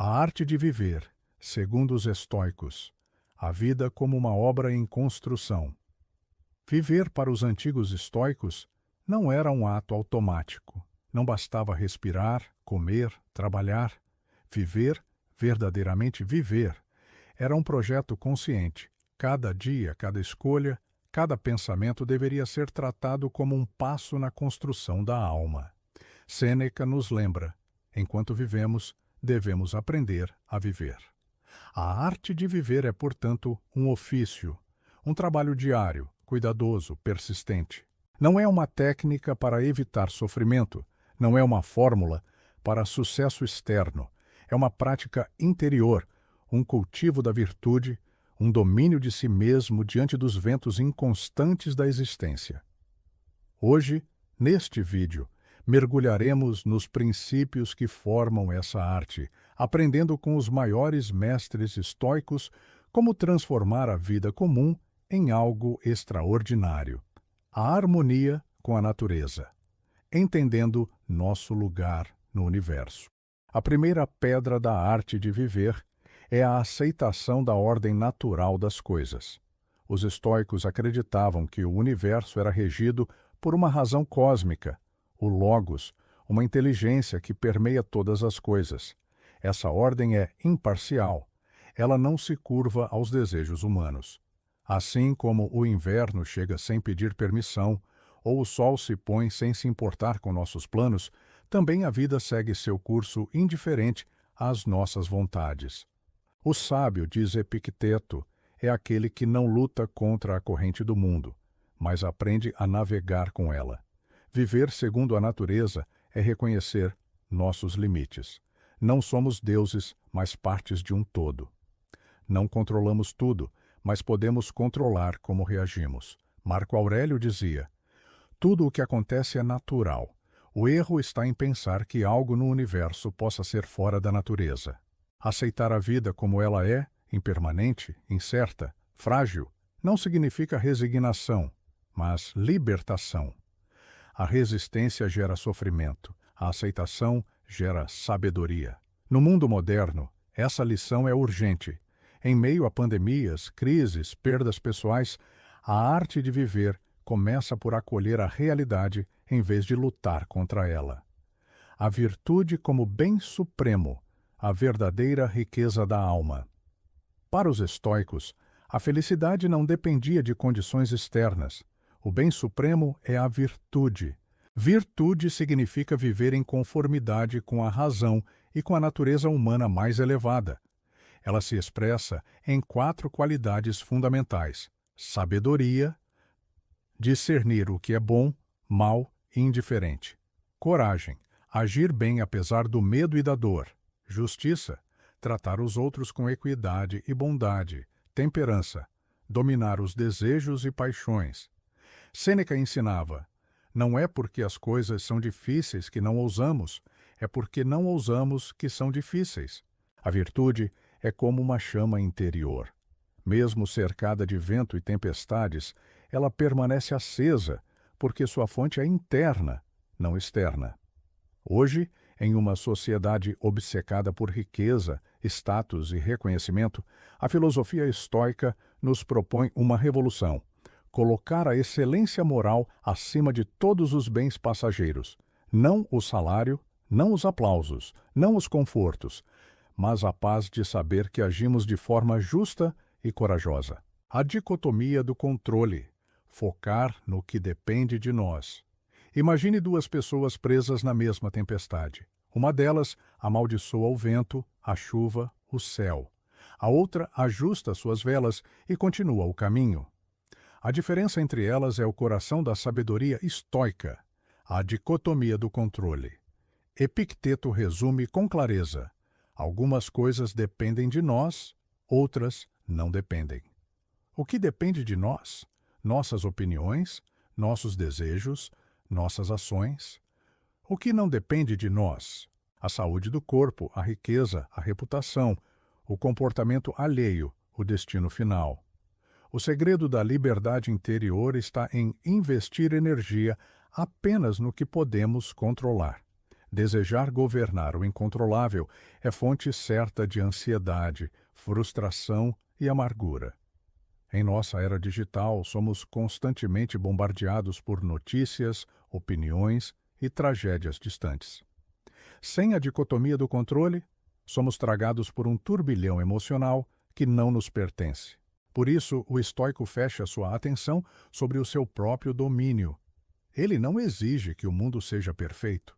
A arte de viver, segundo os estoicos, a vida como uma obra em construção. Viver para os antigos estoicos não era um ato automático. Não bastava respirar, comer, trabalhar. Viver, verdadeiramente viver, era um projeto consciente. Cada dia, cada escolha, cada pensamento deveria ser tratado como um passo na construção da alma. Sêneca nos lembra: enquanto vivemos, devemos aprender a viver. A arte de viver é, portanto, um ofício, um trabalho diário, cuidadoso, persistente. Não é uma técnica para evitar sofrimento, não é uma fórmula para sucesso externo. É uma prática interior, um cultivo da virtude, um domínio de si mesmo diante dos ventos inconstantes da existência. Hoje, neste vídeo, mergulharemos nos princípios que formam essa arte, aprendendo com os maiores mestres estoicos como transformar a vida comum em algo extraordinário. A harmonia com a natureza, entendendo nosso lugar no universo. A primeira pedra da arte de viver é a aceitação da ordem natural das coisas. Os estoicos acreditavam que o universo era regido por uma razão cósmica, o Logos, uma inteligência que permeia todas as coisas. Essa ordem é imparcial. Ela não se curva aos desejos humanos. Assim como o inverno chega sem pedir permissão, ou o sol se põe sem se importar com nossos planos, também a vida segue seu curso indiferente às nossas vontades. O sábio, diz Epicteto, é aquele que não luta contra a corrente do mundo, mas aprende a navegar com ela. Viver segundo a natureza é reconhecer nossos limites. Não somos deuses, mas partes de um todo. Não controlamos tudo, mas podemos controlar como reagimos. Marco Aurélio dizia: tudo o que acontece é natural. O erro está em pensar que algo no universo possa ser fora da natureza. Aceitar a vida como ela é, impermanente, incerta, frágil, não significa resignação, mas libertação. A resistência gera sofrimento, a aceitação gera sabedoria. No mundo moderno, essa lição é urgente. Em meio a pandemias, crises, perdas pessoais, a arte de viver começa por acolher a realidade em vez de lutar contra ela. A virtude como bem supremo, a verdadeira riqueza da alma. Para os estoicos, a felicidade não dependia de condições externas. O bem supremo é a virtude. Virtude significa viver em conformidade com a razão e com a natureza humana mais elevada. Ela se expressa em 4 qualidades fundamentais: sabedoria, discernir o que é bom, mal e indiferente; coragem, agir bem apesar do medo e da dor; justiça, tratar os outros com equidade e bondade; temperança, dominar os desejos e paixões. Sêneca ensinava: não é porque as coisas são difíceis que não ousamos, é porque não ousamos que são difíceis. A virtude é como uma chama interior. Mesmo cercada de vento e tempestades, ela permanece acesa, porque sua fonte é interna, não externa. Hoje, em uma sociedade obcecada por riqueza, status e reconhecimento, a filosofia estoica nos propõe uma revolução: colocar a excelência moral acima de todos os bens passageiros. Não o salário, não os aplausos, não os confortos, mas a paz de saber que agimos de forma justa e corajosa. A dicotomia do controle, focar no que depende de nós. Imagine 2 pessoas presas na mesma tempestade. Uma delas amaldiçoa o vento, a chuva, o céu. A outra ajusta suas velas e continua o caminho. A diferença entre elas é o coração da sabedoria estoica, a dicotomia do controle. Epicteto resume com clareza: algumas coisas dependem de nós, outras não dependem. O que depende de nós? Nossas opiniões, nossos desejos, nossas ações. O que não depende de nós? A saúde do corpo, a riqueza, a reputação, o comportamento alheio, o destino final. O segredo da liberdade interior está em investir energia apenas no que podemos controlar. Desejar governar o incontrolável é fonte certa de ansiedade, frustração e amargura. Em nossa era digital, somos constantemente bombardeados por notícias, opiniões e tragédias distantes. Sem a dicotomia do controle, somos tragados por um turbilhão emocional que não nos pertence. Por isso, o estoico fecha sua atenção sobre o seu próprio domínio. Ele não exige que o mundo seja perfeito.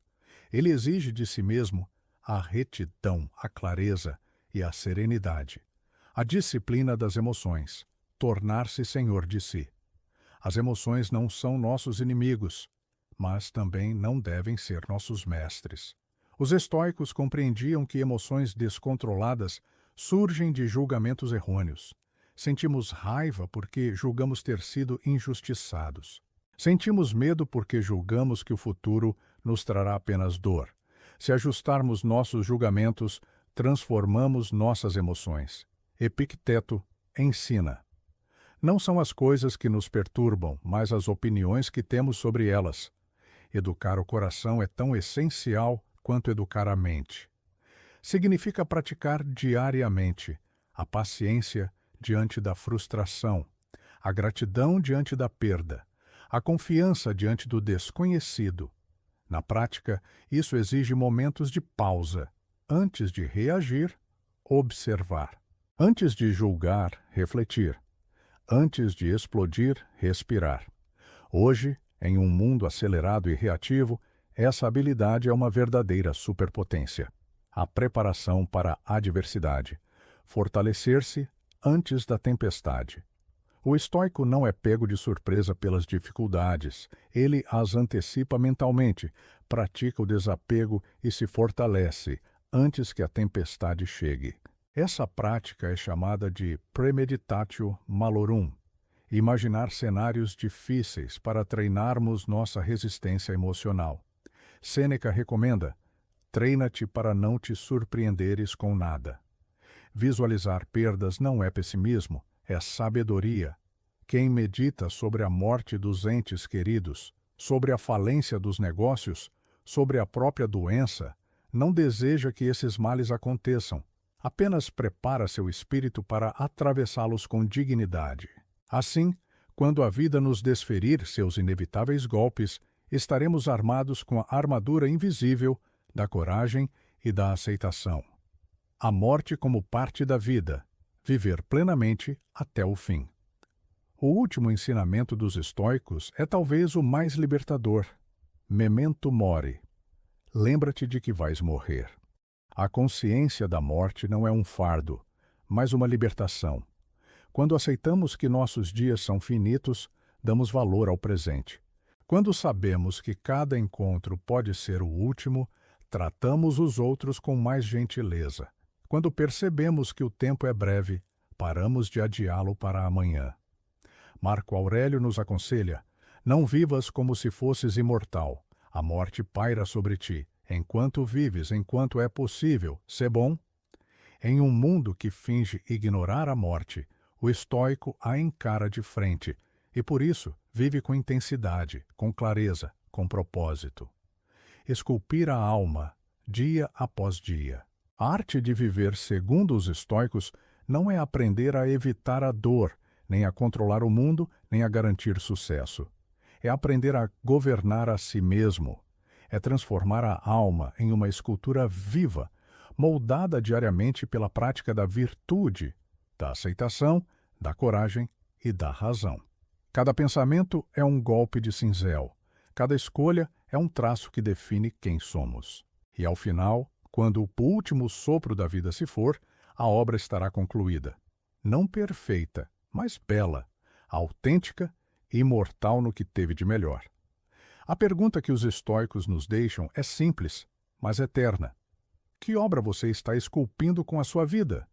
Ele exige de si mesmo a retidão, a clareza e a serenidade, a disciplina das emoções, tornar-se senhor de si. As emoções não são nossos inimigos, mas também não devem ser nossos mestres. Os estoicos compreendiam que emoções descontroladas surgem de julgamentos errôneos. Sentimos raiva porque julgamos ter sido injustiçados. Sentimos medo porque julgamos que o futuro nos trará apenas dor. Se ajustarmos nossos julgamentos, transformamos nossas emoções. Epicteto ensina: não são as coisas que nos perturbam, mas as opiniões que temos sobre elas. Educar o coração é tão essencial quanto educar a mente. Significa praticar diariamente a paciência diante da frustração, a gratidão diante da perda, a confiança diante do desconhecido. Na prática, isso exige momentos de pausa, antes de reagir, observar. Antes de julgar, refletir. Antes de explodir, respirar. Hoje, em um mundo acelerado e reativo, essa habilidade é uma verdadeira superpotência. A preparação para a adversidade. Fortalecer-se antes da tempestade. O estoico não é pego de surpresa pelas dificuldades. Ele as antecipa mentalmente, pratica o desapego e se fortalece antes que a tempestade chegue. Essa prática é chamada de premeditatio malorum, imaginar cenários difíceis para treinarmos nossa resistência emocional. Sêneca recomenda: treina-te para não te surpreenderes com nada. Visualizar perdas não é pessimismo, é sabedoria. Quem medita sobre a morte dos entes queridos, sobre a falência dos negócios, sobre a própria doença, não deseja que esses males aconteçam. Apenas prepara seu espírito para atravessá-los com dignidade. Assim, quando a vida nos desferir seus inevitáveis golpes, estaremos armados com a armadura invisível da coragem e da aceitação. A morte como parte da vida, viver plenamente até o fim. O último ensinamento dos estoicos é talvez o mais libertador. Memento mori. Lembra-te de que vais morrer. A consciência da morte não é um fardo, mas uma libertação. Quando aceitamos que nossos dias são finitos, damos valor ao presente. Quando sabemos que cada encontro pode ser o último, tratamos os outros com mais gentileza. Quando percebemos que o tempo é breve, paramos de adiá-lo para amanhã. Marco Aurélio nos aconselha: não vivas como se fosses imortal. A morte paira sobre ti. Enquanto vives, enquanto é possível, sê bom. Em um mundo que finge ignorar a morte, o estoico a encara de frente e, por isso, vive com intensidade, com clareza, com propósito. Esculpir a alma, dia após dia. A arte de viver segundo os estoicos não é aprender a evitar a dor, nem a controlar o mundo, nem a garantir sucesso. É aprender a governar a si mesmo. É transformar a alma em uma escultura viva, moldada diariamente pela prática da virtude, da aceitação, da coragem e da razão. Cada pensamento é um golpe de cinzel. Cada escolha é um traço que define quem somos. E ao final, quando o último sopro da vida se for, a obra estará concluída. Não perfeita, mas bela, autêntica e imortal no que teve de melhor. A pergunta que os estoicos nos deixam é simples, mas eterna. Que obra você está esculpindo com a sua vida?